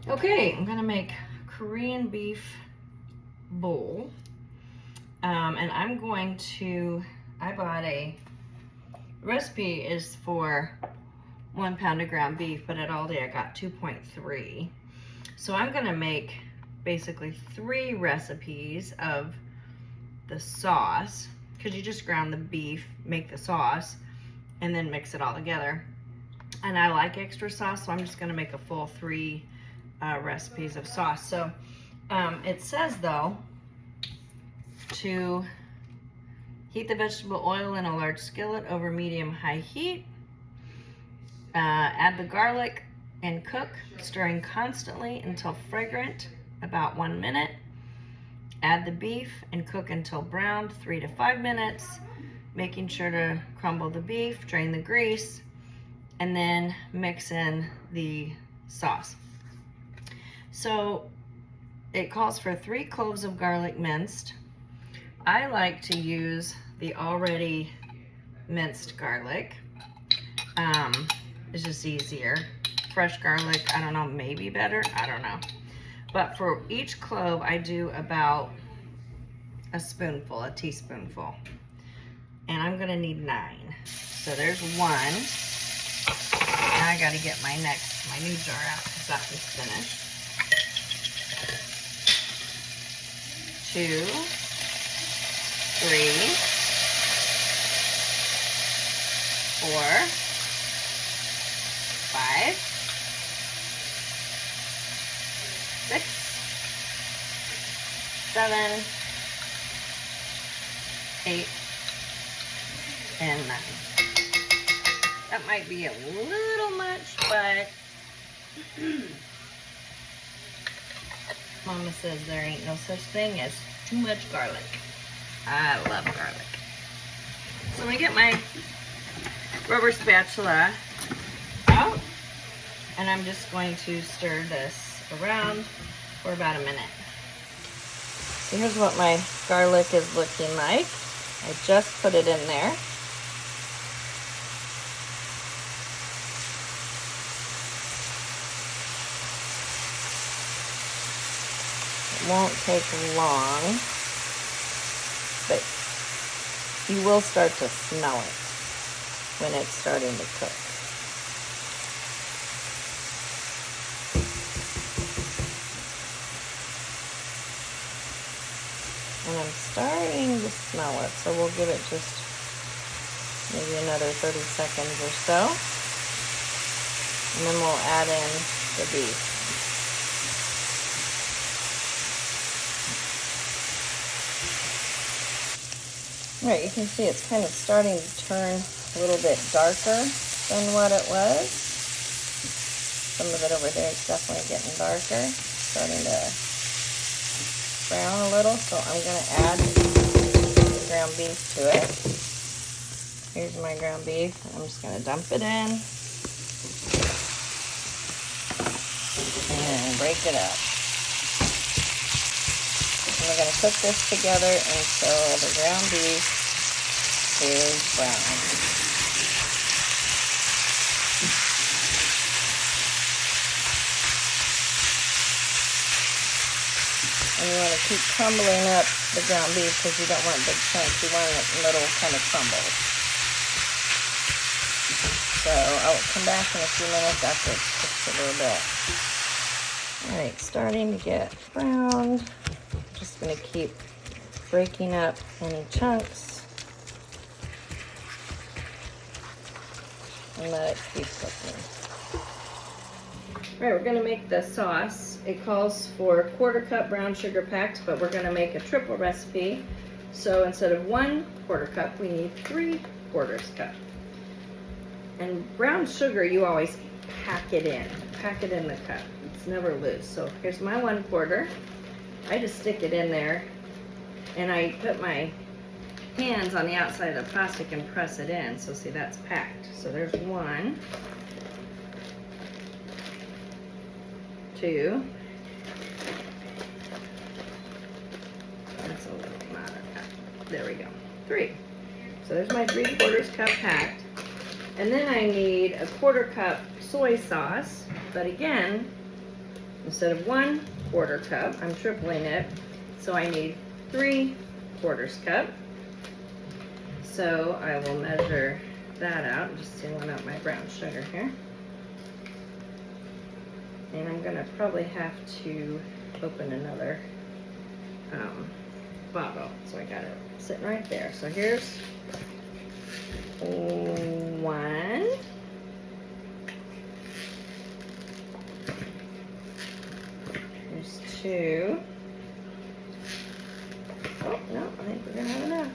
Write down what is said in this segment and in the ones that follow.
Okay, I'm gonna make Korean beef bowl. And I'm going to, I bought recipe is for 1 pound of ground beef, but at Aldi I got 2.3. So I'm gonna make basically 3 recipes of the sauce, because you just ground the beef, make the sauce, and then mix it all together. And I like extra sauce, so I'm just gonna make a full 3 recipes of sauce. So it says though to heat the vegetable oil in a large skillet over medium-high heat. Add the garlic and cook, stirring constantly until fragrant, about 1 minute. Add the beef and cook until browned, 3 to 5 minutes, making sure to crumble the beef, drain the grease, and then mix in the sauce. So it calls for 3 cloves of garlic minced. I like to use the already minced garlic. It's just easier. Fresh garlic, I don't know, maybe better, I don't know. But for each clove, I do about a spoonful, a teaspoonful. And I'm gonna need 9. So there's 1. Now I gotta get my new jar out because that was finished. 2, 3, 4, 5, 6, 7, 8, and 9. That might be a little much, but Mama says there ain't no such thing as too much garlic. I love garlic. So I'm gonna get my rubber spatula out, and I'm just going to stir this around for about a minute. So here's what my garlic is looking like. I just put it in there. It won't take long, but you will start to smell it when it's starting to cook. And I'm starting to smell it, so we'll give it just maybe another 30 seconds or so. And then we'll add in the beef. All right, you can see it's kind of starting to turn a little bit darker than what it was. Some of it over there is definitely getting darker, starting to brown a little, so I'm going to add the ground beef to it. Here's my ground beef. I'm just going to dump it in and break it up. And we're going to cook this together until the ground beef is brown. And you want to keep crumbling up the ground beef because you don't want big chunks. You want it little kind of crumbles. So I'll come back in a few minutes after it's cooked a little bit. Alright, starting to get browned. Just going to keep breaking up any chunks and let it keep cooking. Alright, we're going to make the sauce. It calls for 1/4 cup brown sugar packed, but we're going to make a triple recipe. So instead of 1/4 cup, we need 3/4 cup. And brown sugar, you always pack it in the cup. It's never loose. So here's my 1/4. I just stick it in there, and I put my hands on the outside of the plastic and press it in. So see, that's packed. So there's 1, 2. That's a little not enough. There we go. 3. So there's my 3/4 cup packed. And then I need a 1/4 cup soy sauce, but again, Instead of 1/4 cup, I'm tripling it. So I need 3/4 cup. So I will measure that out. I'm just sealing up my brown sugar here. And I'm gonna probably have to open another bottle. So I got it sitting right there. So here's 1. Here's 2. Oh, no, I think we're gonna have enough.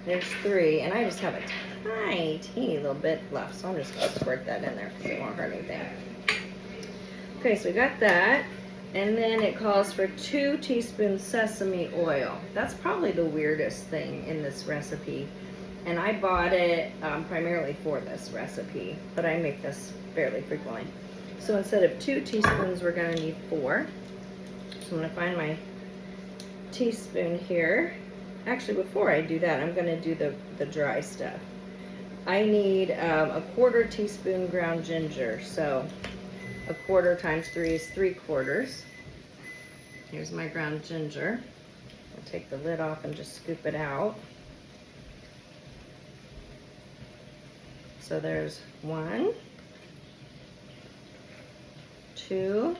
There's 3, and I just have a tiny, teeny little bit left, so I'm just gonna squirt that in there because it won't hurt anything. Okay, so we got that, and then it calls for 2 teaspoons sesame oil. That's probably the weirdest thing in this recipe, and I bought it primarily for this recipe, but I make this fairly frequently. So instead of 2 teaspoons, we're gonna need 4. So I'm gonna find my teaspoon here. Actually, before I do that, I'm gonna do the dry stuff. I need 1/4 teaspoon ground ginger, so 1/4 times 3 is 3/4. Here's my ground ginger. I'll take the lid off and just scoop it out. So there's 1, 2,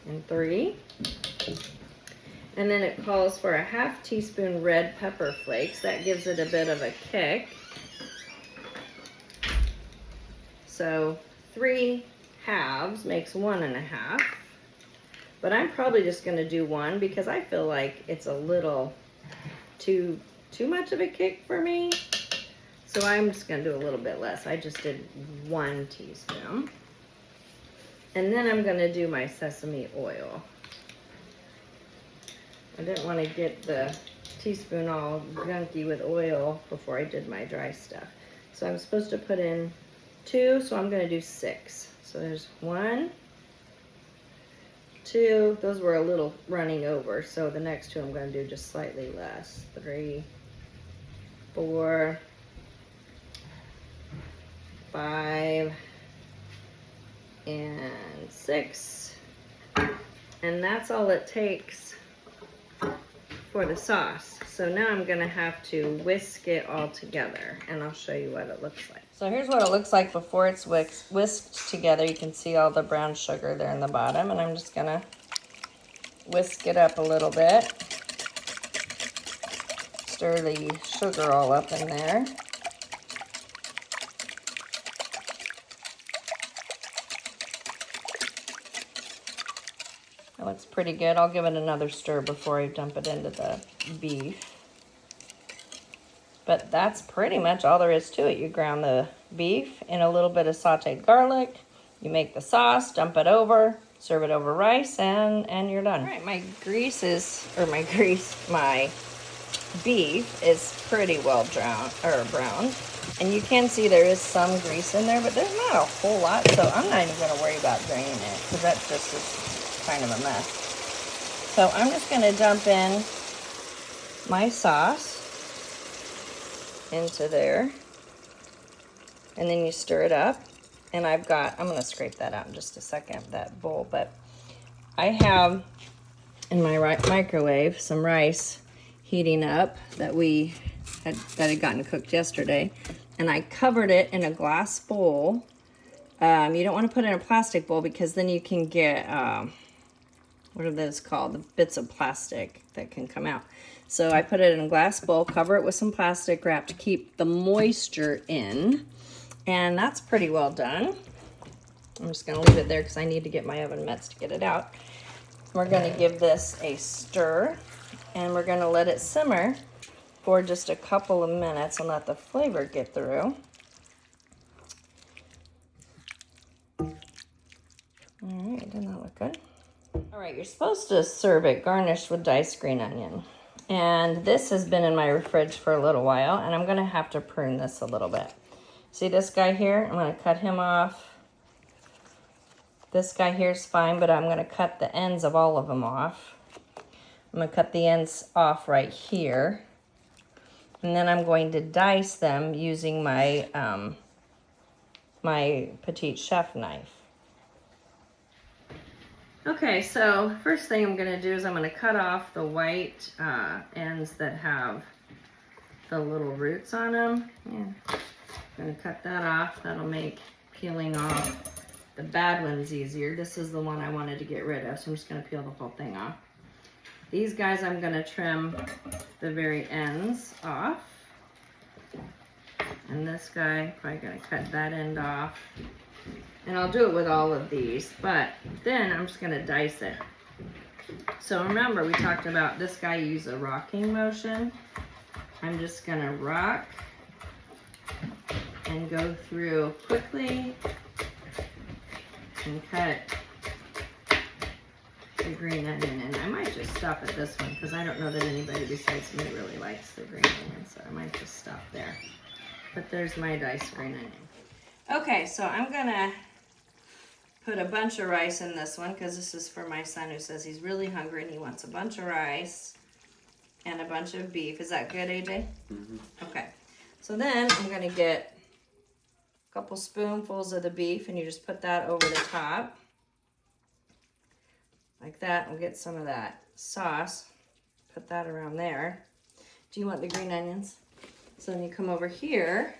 and 3. And then it calls for 1/2 teaspoon red pepper flakes. That gives it a bit of a kick. So 3 halves makes 1 1/2. But I'm probably just gonna do 1 because I feel like it's a little too much of a kick for me. So I'm just gonna do a little bit less. I just did 1 teaspoon. And then I'm gonna do my sesame oil. I didn't want to get the teaspoon all gunky with oil before I did my dry stuff. So I'm supposed to put in 2, so I'm going to do 6. So there's 1, 2, those were a little running over, so the next 2 I'm going to do just slightly less. 3, 4, 5, and 6. And that's all it takes for the sauce. So now I'm gonna have to whisk it all together, and I'll show you what it looks like. So here's what it looks like before it's whisked together. You can see all the brown sugar there in the bottom, and I'm just gonna whisk it up a little bit. Stir the sugar all up in there. That looks pretty good. I'll give it another stir before I dump it into the beef. But that's pretty much all there is to it. You ground the beef in a little bit of sauteed garlic. You make the sauce, dump it over, serve it over rice, and you're done. All right, my beef is pretty well browned. And you can see there is some grease in there, but there's not a whole lot, so I'm not even gonna worry about draining it, because that just is kind of a mess. So I'm just gonna dump in my sauce into there, and then you stir it up. And I'm gonna scrape that out in just a second, that bowl, but I have in my microwave some rice heating up that had gotten cooked yesterday, and I covered it in a glass bowl. You don't want to put it in a plastic bowl because then you can get what are those called? The bits of plastic that can come out. So I put it in a glass bowl, cover it with some plastic wrap to keep the moisture in, and that's pretty well done. I'm just gonna leave it there because I need to get my oven mitts to get it out. We're gonna give this a stir, and we're gonna let it simmer for just a couple of minutes and let the flavor get through. All right, doesn't that look good? All right, you're supposed to serve it garnished with diced green onion. And this has been in my fridge for a little while, and I'm gonna have to prune this a little bit. See this guy here? I'm gonna cut him off. This guy here is fine, but I'm gonna cut the ends of all of them off. I'm gonna cut the ends off right here. And then I'm going to dice them using my my Petite Chef knife. Okay, so first thing I'm gonna do is I'm gonna cut off the white ends that have the little roots on them. Yeah. I'm gonna cut that off. That'll make peeling off the bad ones easier. This is the one I wanted to get rid of, so I'm just gonna peel the whole thing off. These guys I'm gonna trim the very ends off. And this guy, probably gonna cut that end off. And I'll do it with all of these, but then I'm just gonna dice it. So remember, we talked about this guy use a rocking motion. I'm just gonna rock and go through quickly and cut the green onion. And I might just stop at this one because I don't know that anybody besides me really likes the green onion, so I might just stop there. But there's my diced green onion. Okay, so I'm gonna put a bunch of rice in this one because this is for my son who says he's really hungry and he wants a bunch of rice and a bunch of beef. Is that good, AJ? Mm-hmm. Okay. So then I'm gonna get a couple spoonfuls of the beef and you just put that over the top. Like that. We'll get some of that sauce. Put that around there. Do you want the green onions? So then you come over here.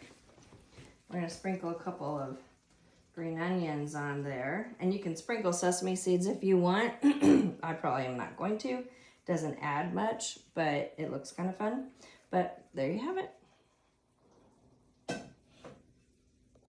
We're gonna sprinkle a couple of green onions on there. And you can sprinkle sesame seeds if you want. I probably am not going to. Doesn't add much, but it looks kind of fun. But there you have it.